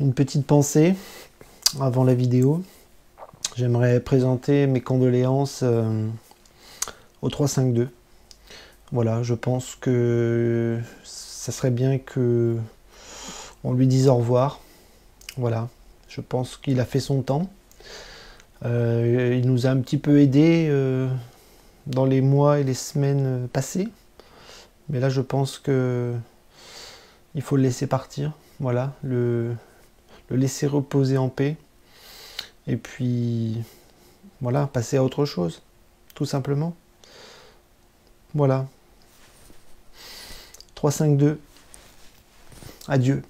une petite pensée avant la vidéo. J'aimerais présenter mes condoléances au 352. Voilà, je pense que ça serait bien que on lui dise au revoir. Voilà, je pense qu'il a fait son temps. Il nous a un petit peu aidés dans les mois et les semaines passées. Mais là, je pense que il faut le laisser partir. Voilà, le laisser reposer en paix. Et puis, voilà, passer à autre chose, tout simplement. Voilà. 3-5-2. Adieu.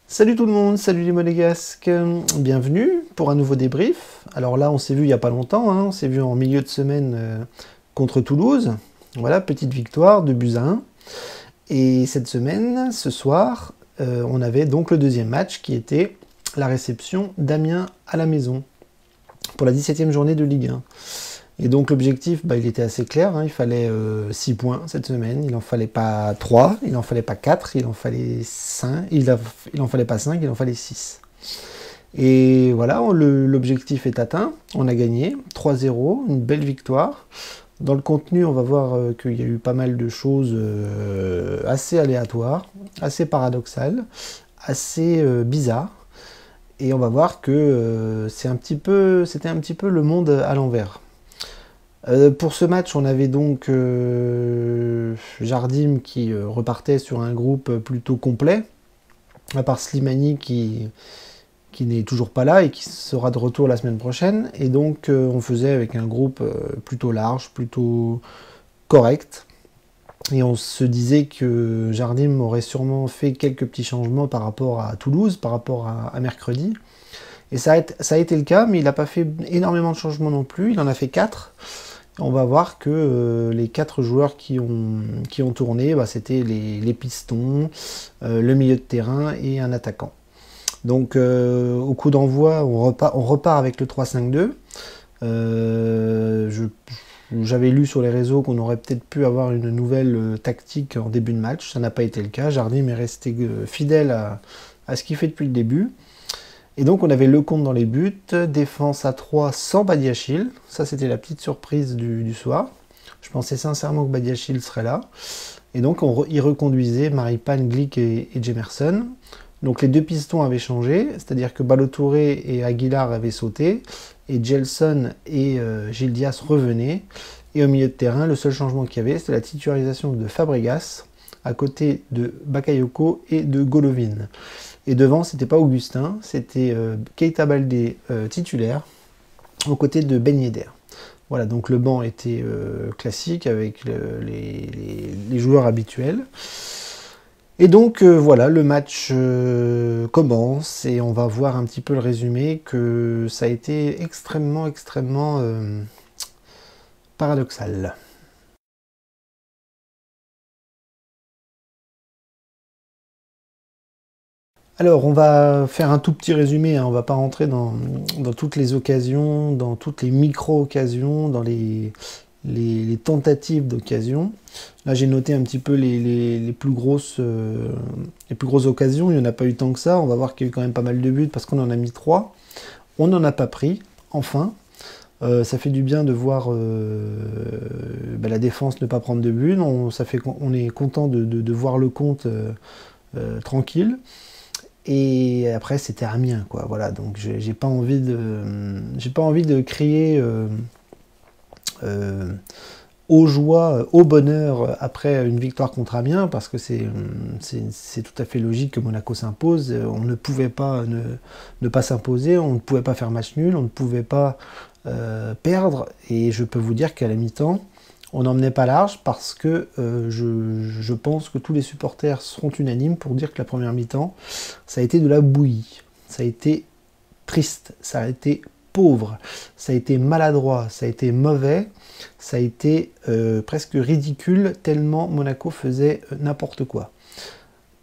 Salut tout le monde, salut les monégasques, bienvenue pour un nouveau débrief. Alors là, on s'est vu il n'y a pas longtemps, hein, on s'est vu en milieu de semaine contre Toulouse. Voilà, petite victoire, 2-1. Et cette semaine, ce soir, on avait donc le deuxième match qui était la réception d'Amiens à la maison pour la 17e journée de Ligue 1. Et donc l'objectif, il était assez clair, hein, il fallait 6 points cette semaine, il n'en fallait pas 3, il n'en fallait pas 4, il en fallait 5, il en fallait pas 5, il en fallait 6. Et voilà, l'objectif est atteint, on a gagné 3-0, une belle victoire. Dans le contenu, on va voir qu'il y a eu pas mal de choses assez aléatoires, assez paradoxales, assez bizarres. Et on va voir que c'était un petit peu le monde à l'envers. Pour ce match, on avait donc Jardim qui repartait sur un groupe plutôt complet, à part Slimani qui n'est toujours pas là et qui sera de retour la semaine prochaine. Et donc on faisait avec un groupe plutôt large, plutôt correct. Et on se disait que Jardim aurait sûrement fait quelques petits changements par rapport à Toulouse, par rapport à mercredi. Et ça a été le cas, mais il n'a pas fait énormément de changements non plus, il en a fait 4. On va voir que les 4 joueurs qui ont tourné, c'était les pistons, le milieu de terrain et un attaquant. Donc au coup d'envoi, on repart avec le 3-5-2. J'avais lu sur les réseaux qu'on aurait peut-être pu avoir une nouvelle tactique en début de match. Ça n'a pas été le cas. Jardim est resté fidèle à ce qu'il fait depuis le début. Et donc on avait Lecomte dans les buts, défense à 3 sans Badiachil. Ça c'était la petite surprise du soir. Je pensais sincèrement que Badiachil serait là. Et donc il reconduisait Maripane, Glick et Jemerson. Donc les deux pistons avaient changé, c'est-à-dire que Ballo-Touré et Aguilar avaient sauté, et Gelson et Gil Dias revenaient. Et au milieu de terrain, le seul changement qu'il y avait, c'était la titularisation de Fabregas, à côté de Bakayoko et de Golovin. Et devant, c'était pas Augustin, c'était Keita Baldé titulaire, aux côtés de Ben Yedder. Voilà, donc le banc était classique avec les joueurs habituels. Et donc voilà, le match commence et on va voir un petit peu le résumé, que ça a été extrêmement paradoxal. Alors, on va faire un tout petit résumé, hein. On ne va pas rentrer dans toutes les occasions, dans toutes les micro-occasions, dans les tentatives d'occasion. Là, j'ai noté un petit peu les plus grosses occasions. Il n'y en a pas eu tant que ça. On va voir qu'il y a eu quand même pas mal de buts parce qu'on en a mis 3. On n'en a pas pris, enfin. Ça fait du bien de voir la défense ne pas prendre de buts. On est content de voir le compte tranquille. Et après c'était Amiens, quoi. Voilà, donc j'ai pas envie de crier aux joies, au bonheur après une victoire contre Amiens, parce que c'est tout à fait logique que Monaco s'impose. On ne pouvait pas ne pas s'imposer, on ne pouvait pas faire match nul, on ne pouvait pas perdre. Et je peux vous dire qu'à la mi-temps, on n'emmenait pas large, parce que je pense que tous les supporters seront unanimes pour dire que la première mi-temps, ça a été de la bouillie. Ça a été triste, ça a été pauvre, ça a été maladroit, ça a été mauvais, ça a été presque ridicule, tellement Monaco faisait n'importe quoi.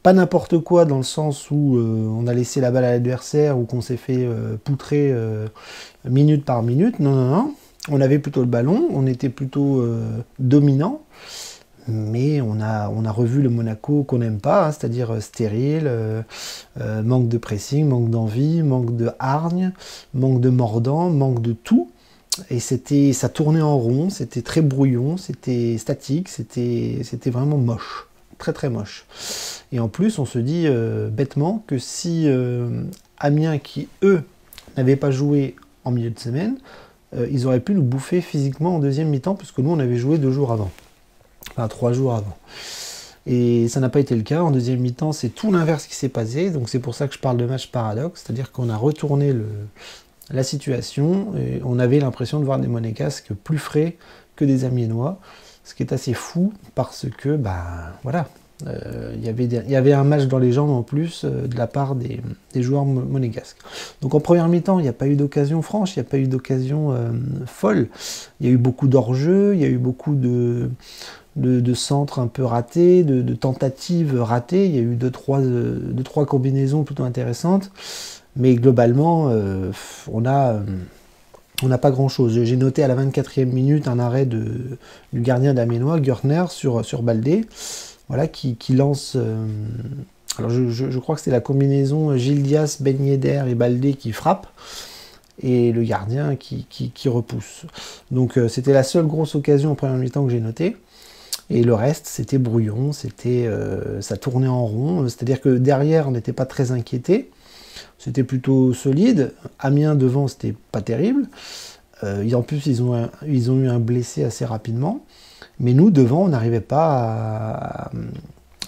Pas n'importe quoi dans le sens où on a laissé la balle à l'adversaire ou qu'on s'est fait poutrer minute par minute. Non, non, non. On avait plutôt le ballon, on était plutôt dominant. Mais on a revu le Monaco qu'on n'aime pas, hein, c'est-à-dire stérile, manque de pressing, manque d'envie, manque de hargne, manque de mordant, manque de tout. Et ça tournait en rond, c'était très brouillon, c'était statique, c'était vraiment moche, très très moche. Et en plus, on se dit bêtement que si Amiens, qui eux n'avaient pas joué en milieu de semaine, ils auraient pu nous bouffer physiquement en deuxième mi-temps, puisque nous on avait joué 2 jours avant. Enfin, 3 jours avant. Et ça n'a pas été le cas. En deuxième mi-temps, c'est tout l'inverse qui s'est passé. Donc c'est pour ça que je parle de match paradoxe. C'est-à-dire qu'on a retourné la situation. Et on avait l'impression de voir des Monégasques plus frais que des Amiénois. Ce qui est assez fou parce que, voilà, il y avait un match dans les jambes en plus de la part des joueurs monégasques. Donc en première mi-temps, il n'y a pas eu d'occasion franche, il n'y a pas eu d'occasion folle. Il y a eu beaucoup d'hors-jeu, il y a eu beaucoup de centres un peu ratés, de tentatives ratées. Il y a eu deux, trois combinaisons plutôt intéressantes. Mais globalement, on n'a pas grand-chose. J'ai noté à la 24e minute un arrêt du gardien d'Amiénois, Gürtner, sur Baldé, voilà, qui lance... alors je crois que c'est la combinaison Gilles Dias, Ben Yedder et Baldé qui frappe, et le gardien qui repousse. Donc c'était la seule grosse occasion en première mi-temps que j'ai notée. Et le reste, c'était brouillon, ça tournait en rond, c'est-à-dire que derrière, on n'était pas très inquiété, c'était plutôt solide. Amiens devant, c'était pas terrible. En plus, ils ont eu un blessé assez rapidement. Mais nous, devant, on n'arrivait pas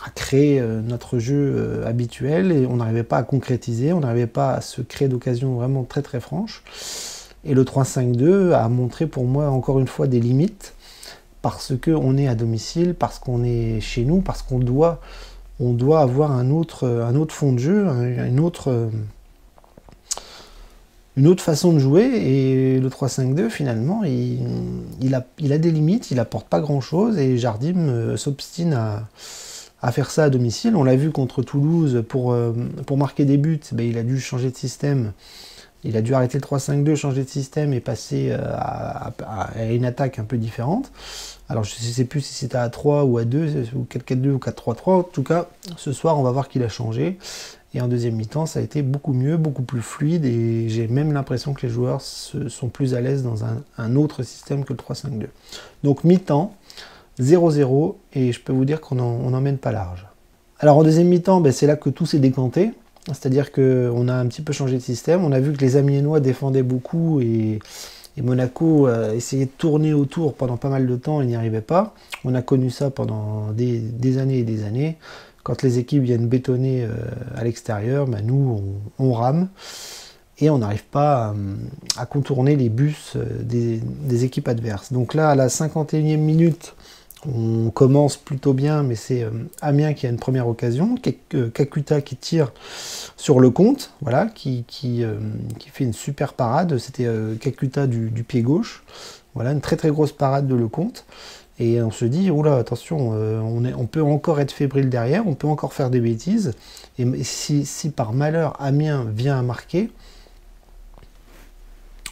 à créer notre jeu habituel, et on n'arrivait pas à concrétiser, on n'arrivait pas à se créer d'occasions vraiment très très franches. Et le 3-5-2 a montré pour moi encore une fois des limites, parce qu'on est à domicile, parce qu'on est chez nous, parce qu'on doit avoir un autre fond de jeu, une autre façon de jouer. Et le 3-5-2, finalement, il a des limites, il n'apporte pas grand-chose, et Jardim s'obstine à faire ça à domicile. On l'a vu contre Toulouse, pour marquer des buts, il a dû changer de système. Il a dû arrêter le 3-5-2, changer de système et passer à une attaque un peu différente. Alors je ne sais plus si c'était à 3 ou à 2, ou 4-4-2 ou 4-3-3. En tout cas, ce soir, on va voir qu'il a changé. Et en deuxième mi-temps, ça a été beaucoup mieux, beaucoup plus fluide. Et j'ai même l'impression que les joueurs sont plus à l'aise dans un autre système que le 3-5-2. Donc mi-temps, 0-0. Et je peux vous dire qu'on n'emmène pas large. Alors en deuxième mi-temps, c'est là que tout s'est décanté. C'est-à-dire qu'on a un petit peu changé de système. On a vu que les Amiénois défendaient beaucoup et Monaco essayait de tourner autour pendant pas mal de temps et n'y arrivait pas. On a connu ça pendant des années et des années. Quand les équipes viennent bétonner à l'extérieur, nous, on rame et on n'arrive pas à contourner les bus des équipes adverses. Donc là, à la 51e minute, on commence plutôt bien, mais c'est Amiens qui a une première occasion, Kakuta qui tire sur le compte, voilà, qui fait une super parade. C'était Kakuta du pied gauche, voilà, une très très grosse parade de Lecomte. Et on se dit, oula, attention, on peut encore être fébrile derrière, on peut encore faire des bêtises. Et si par malheur Amiens vient à marquer,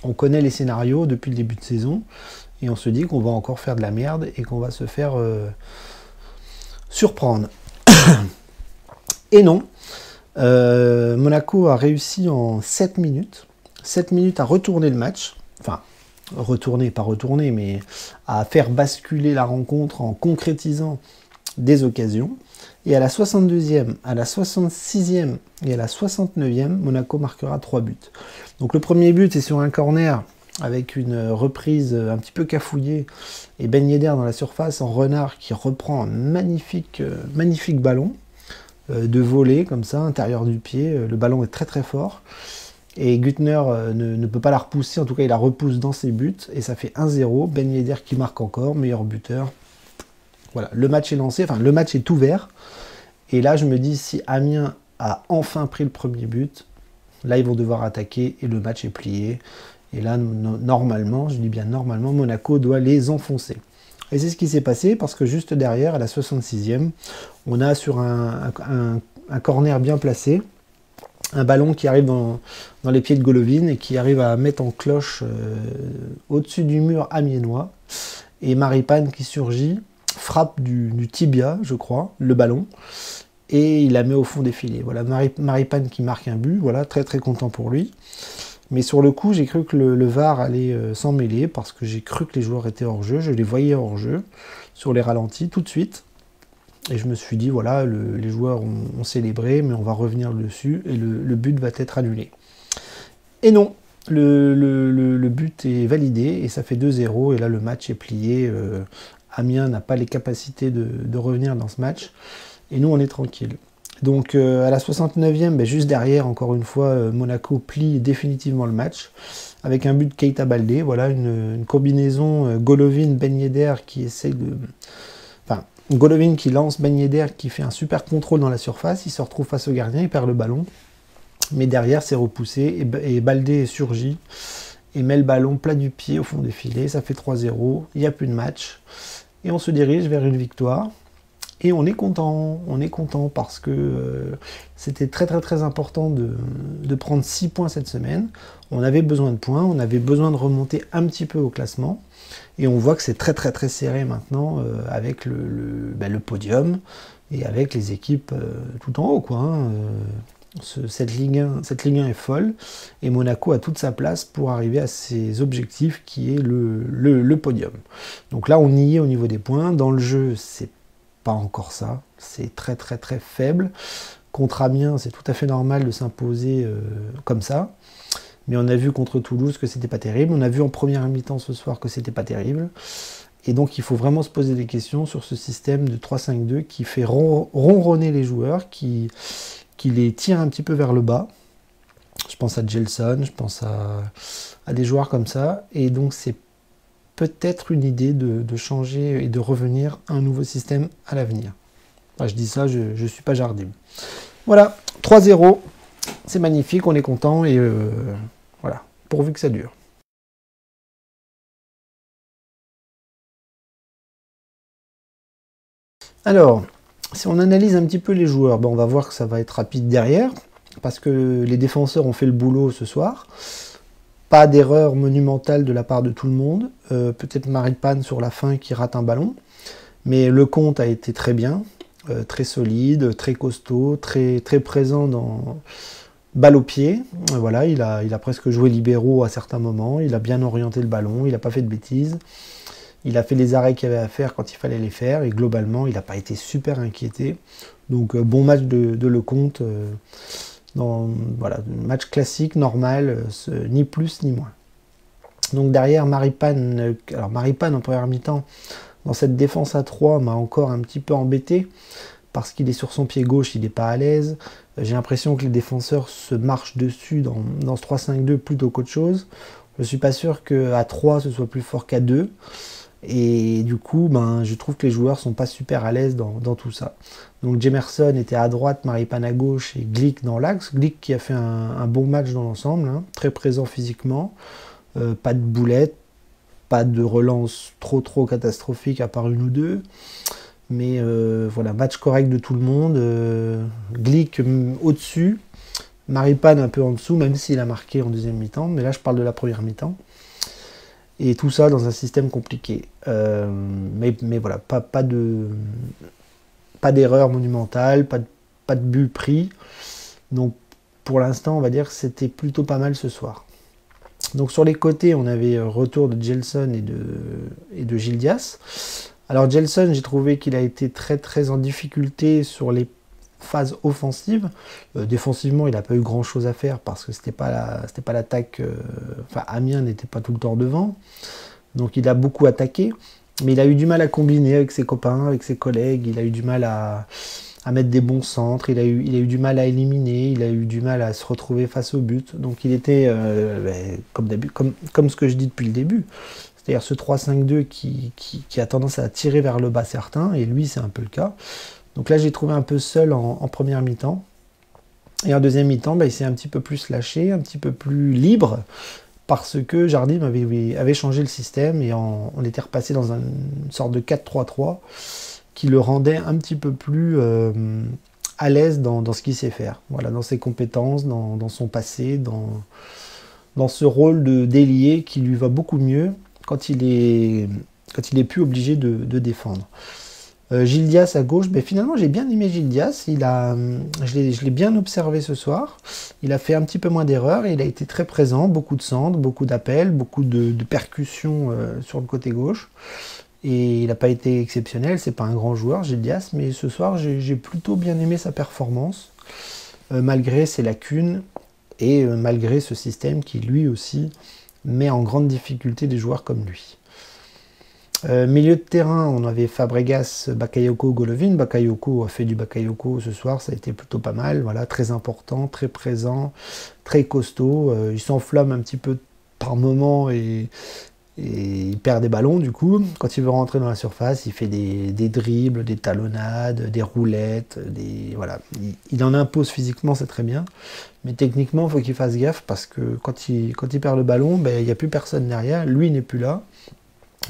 on connaît les scénarios depuis le début de saison. Et on se dit qu'on va encore faire de la merde et qu'on va se faire surprendre. Et non, Monaco a réussi en 7 minutes à retourner le match. Enfin, pas retourner, mais à faire basculer la rencontre en concrétisant des occasions. Et à la 62e, à la 66e et à la 69e, Monaco marquera 3 buts. Donc le premier but est sur un corner, avec une reprise un petit peu cafouillée, et Ben Yedder dans la surface en renard qui reprend un magnifique ballon de volée comme ça, intérieur du pied. Le ballon est très très fort et Gürtner ne peut pas la repousser, en tout cas il la repousse dans ses buts et ça fait 1-0. Ben Yedder qui marque encore, meilleur buteur. Voilà, le match est lancé, enfin le match est ouvert, et là je me dis, si Amiens a enfin pris le premier but, là ils vont devoir attaquer et le match est plié. Et là, normalement, je dis bien normalement, Monaco doit les enfoncer. Et c'est ce qui s'est passé, parce que juste derrière, à la 66e, on a sur un un corner bien placé. Un ballon qui arrive dans les pieds de Golovin et qui arrive à mettre en cloche au-dessus du mur amiénois. Et Maripane qui surgit, frappe du tibia, je crois, le ballon, et il la met au fond des filets. Voilà, Maripane qui marque un but, voilà, très très content pour lui. Mais sur le coup, j'ai cru que le VAR allait s'en mêler, parce que j'ai cru que les joueurs étaient hors jeu, je les voyais hors jeu, sur les ralentis, tout de suite. Et je me suis dit, voilà, les joueurs ont célébré, mais on va revenir dessus, et le but va être annulé. Et non, le but est validé, et ça fait 2-0, et là le match est plié. Amiens n'a pas les capacités de revenir dans ce match, et nous on est tranquille. Donc à la 69e, ben, juste derrière, encore une fois, Monaco plie définitivement le match, avec un but de Keita Baldé, voilà, une combinaison Golovin-Ben Yedder qui essaye de... Enfin, Golovin qui lance Ben Yedder, qui fait un super contrôle dans la surface, il se retrouve face au gardien, il perd le ballon, mais derrière c'est repoussé, et Baldé surgit, et met le ballon plat du pied au fond des filets, ça fait 3-0, il n'y a plus de match, et on se dirige vers une victoire, et on est content parce que c'était très très très important de prendre 6 points cette semaine, on avait besoin de points, on avait besoin de remonter un petit peu au classement, et on voit que c'est très très très serré maintenant avec le podium, et avec les équipes tout en haut, quoi, hein. Cette Ligue 1 est folle, et Monaco a toute sa place pour arriver à ses objectifs, qui est le podium. Donc là, on y est au niveau des points. Dans le jeu, c'est pas encore ça. C'est très très très faible. Contre Amiens, c'est tout à fait normal de s'imposer comme ça. Mais on a vu contre Toulouse que c'était pas terrible. On a vu en première mi-temps ce soir que c'était pas terrible. Et donc, il faut vraiment se poser des questions sur ce système de 3-5-2 qui fait ronronner les joueurs, qui les tire un petit peu vers le bas. Je pense à Gelson, je pense à des joueurs comme ça. Et donc, c'est peut-être une idée de changer et de revenir à un nouveau système à l'avenir. Enfin, je dis ça, je ne suis pas Jardim. Voilà, 3-0. C'est magnifique, on est content. Et voilà, pourvu que ça dure. Alors, si on analyse un petit peu les joueurs, on va voir que ça va être rapide derrière, parce que les défenseurs ont fait le boulot ce soir. Pas d'erreur monumentale de la part de tout le monde. Peut-être Maripane sur la fin qui rate un ballon. Mais Lecomte a été très bien, très solide, très costaud, très, très présent dans balle au pied. Voilà, il a presque joué libéraux à certains moments. Il a bien orienté le ballon, il n'a pas fait de bêtises. Il a fait les arrêts qu'il y avait à faire quand il fallait les faire, et globalement, il n'a pas été super inquiété. Donc, bon match de Lecomte, voilà, match classique, normal, ni plus ni moins. Donc derrière, Maripane, alors Maripane en première mi-temps, dans cette défense à 3, m'a encore un petit peu embêté, parce qu'il est sur son pied gauche, il n'est pas à l'aise. J'ai l'impression que les défenseurs se marchent dessus dans ce 3-5-2 plutôt qu'autre chose. Je ne suis pas sûr qu'à 3, ce soit plus fort qu'à 2. Et du coup, je trouve que les joueurs sont pas super à l'aise dans tout ça. Donc Jemerson était à droite, Maripane à gauche, et Glick dans l'axe. Glick qui a fait un bon match dans l'ensemble, hein, très présent physiquement, pas de boulette, pas de relance trop catastrophique à part une ou deux. Mais voilà, match correct de tout le monde. Glick au-dessus, Maripane un peu en dessous, même s'il a marqué en deuxième mi-temps. Mais là, je parle de la première mi-temps. Et tout ça dans un système compliqué. Mais voilà, pas d'erreur monumentale, pas de but pris. Donc pour l'instant, on va dire que c'était plutôt pas mal ce soir. Donc sur les côtés, on avait retour de Gelson et de Gildias. Alors Gelson, j'ai trouvé qu'il a été très très en difficulté sur les phases offensives. Défensivement, il n'a pas eu grand chose à faire parce que c'était pas l'attaque. Enfin, Amiens n'était pas tout le temps devant. Donc il a beaucoup attaqué. Mais il a eu du mal à combiner avec ses copains, avec ses collègues. Il a eu du mal à mettre des bons centres. Il a eu du mal à éliminer. Il a eu du mal à se retrouver face au but. Donc il était, comme ce que je dis depuis le début. C'est-à-dire ce 3-5-2 qui a tendance à tirer vers le bas certains. Et lui, c'est un peu le cas. Donc là, j'ai trouvé un peu seul en première mi-temps. Et en deuxième mi-temps, il s'est un petit peu plus lâché, un petit peu plus libre, parce que Jardim avait changé le système et on était repassé dans une sorte de 4-3-3 qui le rendait un petit peu plus à l'aise dans ce qu'il sait faire. Voilà, dans ses compétences, dans son passé, dans ce rôle d'ailier qui lui va beaucoup mieux quand il est plus obligé de défendre. Gil Dias à gauche, ben finalement j'ai bien aimé Gil Dias, je l'ai bien observé ce soir, il a fait un petit peu moins d'erreurs, il a été très présent, beaucoup de centres, beaucoup d'appels, beaucoup de percussions sur le côté gauche, et il n'a pas été exceptionnel, c'est pas un grand joueur Gil Dias, mais ce soir j'ai plutôt bien aimé sa performance, malgré ses lacunes, et malgré ce système qui lui aussi met en grande difficulté des joueurs comme lui. Milieu de terrain, on avait Fabregas, Bakayoko, Golovin. Bakayoko a fait du Bakayoko ce soir, ça a été plutôt pas mal. Voilà, très important, très présent, très costaud. Il s'enflamme un petit peu par moment et il perd des ballons du coup. Quand il veut rentrer dans la surface, il fait des dribbles, des talonnades, des roulettes. Voilà. Il en impose physiquement, c'est très bien. Mais techniquement, il faut qu'il fasse gaffe parce que quand il perd le ballon, ben, il n'y a plus personne derrière. Lui n'est plus là.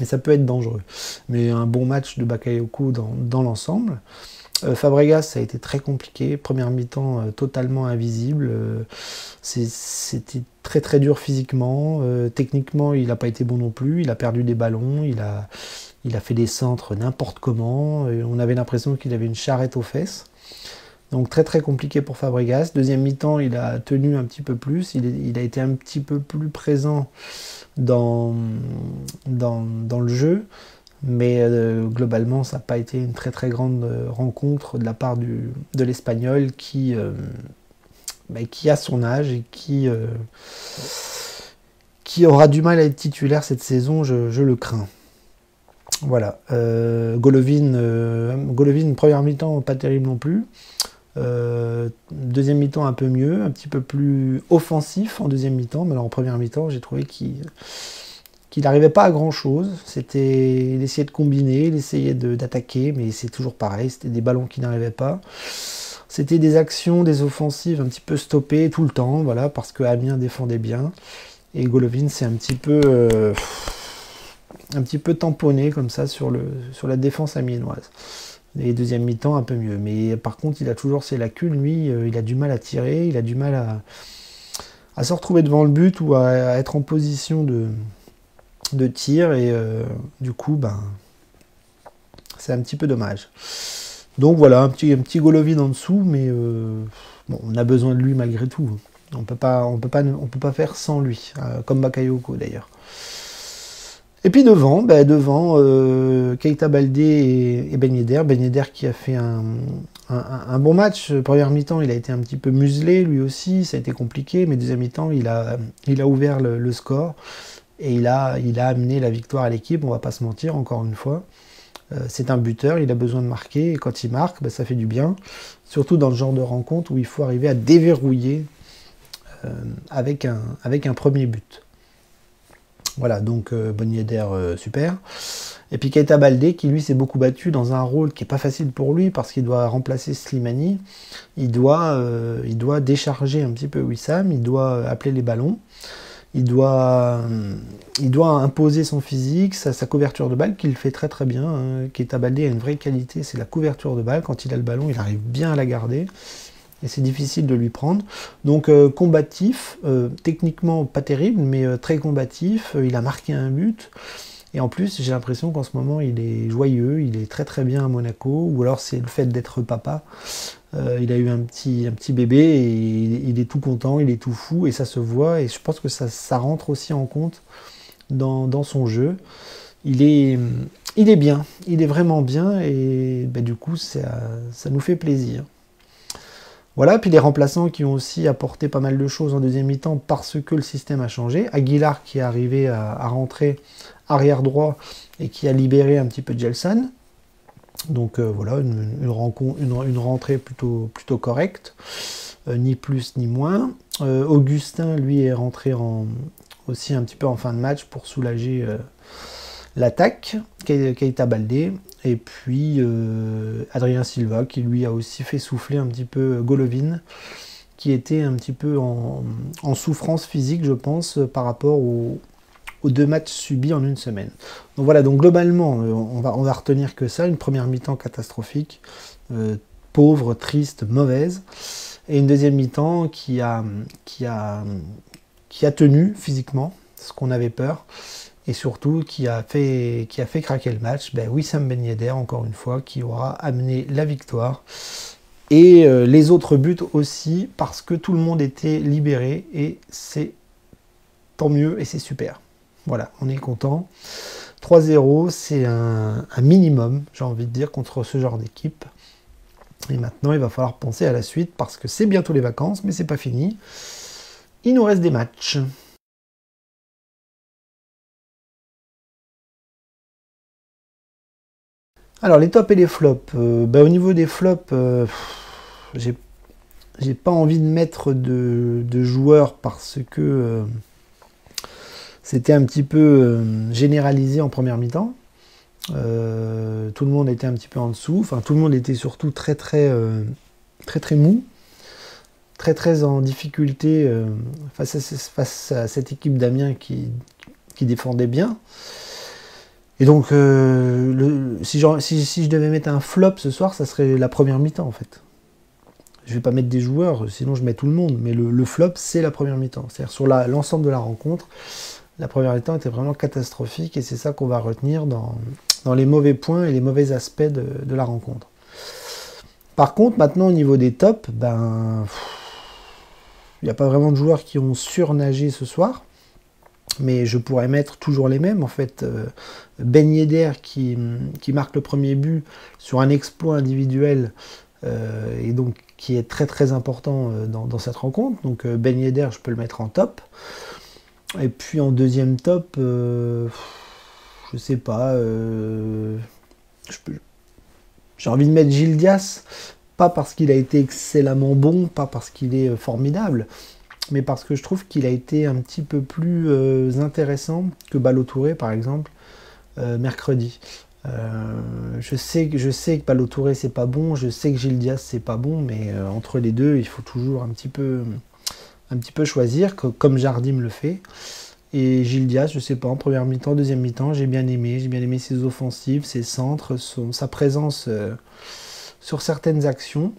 Et ça peut être dangereux. Mais un bon match de Bakayoko dans l'ensemble. Fabregas, ça a été très compliqué. Première mi-temps totalement invisible. C'était très très dur physiquement. Techniquement, il n'a pas été bon non plus. Il a perdu des ballons. Il a fait des centres n'importe comment. On avait l'impression qu'il avait une charrette aux fesses. Donc très très compliqué pour Fabregas. Deuxième mi-temps, il a tenu un petit peu plus. Il a été un petit peu plus présent dans le jeu, mais globalement ça n'a pas été une très très grande rencontre de la part de l'Espagnol qui a son âge et qui aura du mal à être titulaire cette saison, je le crains. Voilà. Golovin, première mi-temps pas terrible non plus. Deuxième mi-temps un peu mieux, un petit peu plus offensif en deuxième mi-temps, mais alors en première mi-temps j'ai trouvé qu'il n'arrivait pas à grand chose. Il essayait de combiner, il essayait d'attaquer, mais c'est toujours pareil, c'était des ballons qui n'arrivaient pas. C'était des actions, des offensives un petit peu stoppées tout le temps, voilà, parce que Amiens défendait bien, et Golovin c'est un petit peu tamponné comme ça sur la défense amiénoise. Et deuxième mi-temps un peu mieux, mais par contre il a toujours ses lacunes, lui, il a du mal à tirer, il a du mal à se retrouver devant le but ou à être en position de tir, et du coup c'est un petit peu dommage. Donc voilà, un petit Golovin en dessous, mais bon, on a besoin de lui malgré tout. On peut pas faire sans lui, comme Bakayoko d'ailleurs. Et puis devant Keita Baldé et Ben Yedder. Ben Yedder qui a fait un bon match. Première mi-temps, il a été un petit peu muselé, lui aussi, ça a été compliqué, mais deuxième mi-temps, il a ouvert le score et il a amené la victoire à l'équipe, on va pas se mentir, encore une fois. C'est un buteur, il a besoin de marquer, et quand il marque, ça fait du bien, surtout dans le genre de rencontre où il faut arriver à déverrouiller avec un premier but. Voilà, donc Ben Yedder, super. Et puis Keita Baldé, qui lui s'est beaucoup battu dans un rôle qui n'est pas facile pour lui, parce qu'il doit remplacer Slimani. Il doit décharger un petit peu Wissam, il doit appeler les ballons, il doit imposer son physique, sa couverture de balle, qu'il fait très très bien. Hein. Keita Baldé a une vraie qualité, c'est la couverture de balle. Quand il a le ballon, il arrive bien à la garder. Et c'est difficile de lui prendre. Donc combatif, techniquement pas terrible, mais très combatif. Il a marqué un but. Et en plus, j'ai l'impression qu'en ce moment, il est joyeux, il est très très bien à Monaco. Ou alors c'est le fait d'être papa. Il a eu un petit bébé et il est tout content, il est tout fou. Et ça se voit. Et je pense que ça rentre aussi en compte dans son jeu. Il est bien, il est vraiment bien. Et du coup, ça nous fait plaisir. Voilà, puis les remplaçants qui ont aussi apporté pas mal de choses en deuxième mi-temps parce que le système a changé. Aguilar qui est arrivé à rentrer arrière droit et qui a libéré un petit peu Gelson. Donc voilà, une rentrée plutôt correcte, ni plus ni moins. Augustin, lui, est rentré aussi un petit peu en fin de match pour soulager l'attaque. Keita Baldé. Et puis Adrien Silva qui lui a aussi fait souffler un petit peu Golovin, qui était un petit peu en souffrance physique, je pense, par rapport aux 2 matchs subis en une semaine. Donc voilà, donc globalement, on va retenir que ça, une première mi-temps catastrophique, pauvre, triste, mauvaise. Et une deuxième mi-temps qui a tenu physiquement, ce qu'on avait peur. Et surtout qui a fait craquer le match, Wissam Ben Yedder, encore une fois, qui aura amené la victoire. Et les autres buts aussi, parce que tout le monde était libéré, et c'est tant mieux, et c'est super. Voilà, on est content. 3-0, c'est un minimum, j'ai envie de dire, contre ce genre d'équipe. Et maintenant, il va falloir penser à la suite, parce que c'est bientôt les vacances, mais c'est pas fini. Il nous reste des matchs. Alors, les tops et les flops. Au niveau des flops, j'ai pas envie de mettre de joueurs parce que c'était un petit peu généralisé en première mi-temps. Tout le monde était un petit peu en dessous. Enfin, tout le monde était surtout très mou, très en difficulté face à cette équipe d'Amiens qui défendait bien. Et donc, si je devais mettre un flop ce soir, ça serait la première mi-temps en fait. Je vais pas mettre des joueurs, sinon je mets tout le monde. Mais le flop, c'est la première mi-temps. C'est-à-dire sur l'ensemble de la rencontre, la première mi-temps était vraiment catastrophique et c'est ça qu'on va retenir dans les mauvais points et les mauvais aspects de la rencontre. Par contre, maintenant au niveau des tops, il n'y a pas vraiment de joueurs qui ont surnagé ce soir. Mais je pourrais mettre toujours les mêmes en fait. Ben Yedder qui marque le premier but sur un exploit individuel et donc qui est très important dans cette rencontre. Donc Ben Yedder, je peux le mettre en top. Et puis en deuxième top, je sais pas. J'ai envie de mettre Gil Dias, pas parce qu'il a été excellemment bon, pas parce qu'il est formidable, mais parce que je trouve qu'il a été un petit peu plus intéressant que Ballo-Touré, par exemple, mercredi. Je sais que Ballo-Touré, c'est pas bon, je sais que Gil Dias, c'est pas bon, mais entre les deux, il faut toujours un petit peu choisir, comme Jardim le fait. Et Gil Dias, je sais pas, en première mi-temps, deuxième mi-temps, j'ai bien aimé ses offensives, ses centres, sa présence sur certaines actions.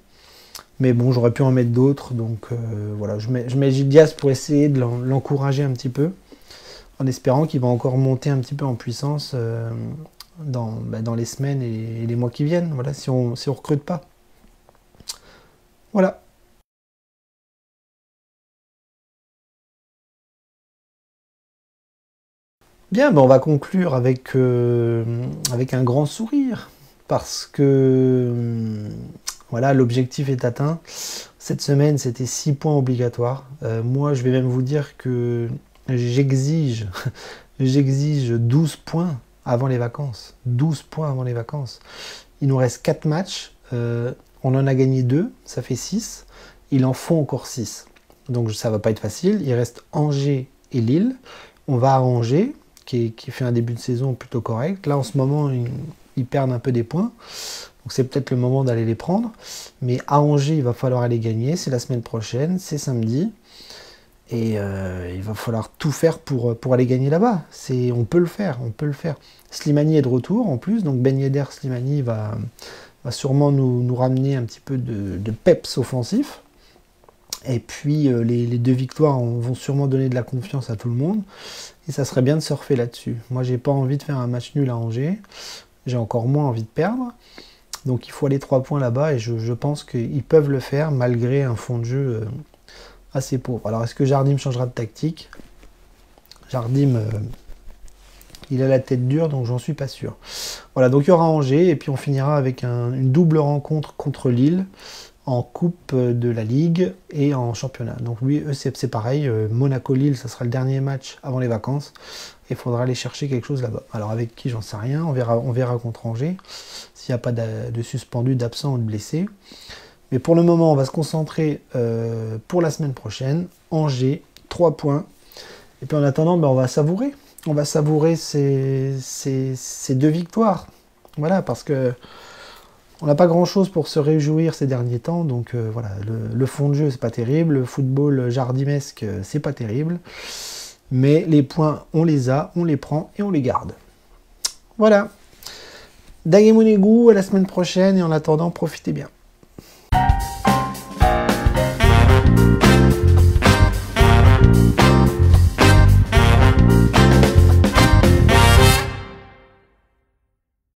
Mais bon, j'aurais pu en mettre d'autres, donc voilà, je mets Gil Dias pour essayer de l'encourager un petit peu, en espérant qu'il va encore monter un petit peu en puissance dans les semaines et les mois qui viennent, voilà, si on recrute pas. Voilà. Bien, on va conclure avec un grand sourire, parce que voilà, l'objectif est atteint. Cette semaine, c'était 6 points obligatoires. Moi, je vais même vous dire que j'exige 12 points avant les vacances. 12 points avant les vacances. Il nous reste 4 matchs. On en a gagné 2, ça fait 6. Il en faut encore 6. Donc ça va pas être facile. Il reste Angers et Lille. On va à Angers, qui fait un début de saison plutôt correct. Là, en ce moment, ils perdent un peu des points. Donc c'est peut-être le moment d'aller les prendre. Mais à Angers, il va falloir aller gagner. C'est la semaine prochaine, c'est samedi. Et il va falloir tout faire pour aller gagner là-bas. On peut le faire. Slimani est de retour en plus. Donc Ben Yedder, Slimani va sûrement nous ramener un petit peu de peps offensif. Et puis les 2 victoires vont sûrement donner de la confiance à tout le monde. Et ça serait bien de surfer là-dessus. Moi, j'ai pas envie de faire un match nul à Angers. J'ai encore moins envie de perdre. Donc il faut aller 3 points là-bas. Et je pense qu'ils peuvent le faire malgré un fond de jeu assez pauvre. Alors est-ce que Jardim changera de tactique? Jardim, il a la tête dure, donc j'en suis pas sûr. Voilà, donc il y aura Angers. Et puis on finira avec une double rencontre contre Lille, en Coupe de la Ligue et en championnat. Donc oui, eux c'est pareil, Monaco-Lille, ça sera le dernier match avant les vacances, et il faudra aller chercher quelque chose là-bas. Alors avec qui, j'en sais rien, on verra contre Angers, s'il n'y a pas de suspendus, d'absents ou de blessés. Mais pour le moment, on va se concentrer pour la semaine prochaine, Angers, 3 points, et puis en attendant, on va savourer. On va savourer ces 2 victoires. Voilà, parce que on n'a pas grand-chose pour se réjouir ces derniers temps, donc voilà, le fond de jeu, c'est pas terrible, le football jardimesque, c'est pas terrible, mais les points, on les a, on les prend et on les garde. Voilà. Dagemonegu, à la semaine prochaine, et en attendant, profitez bien.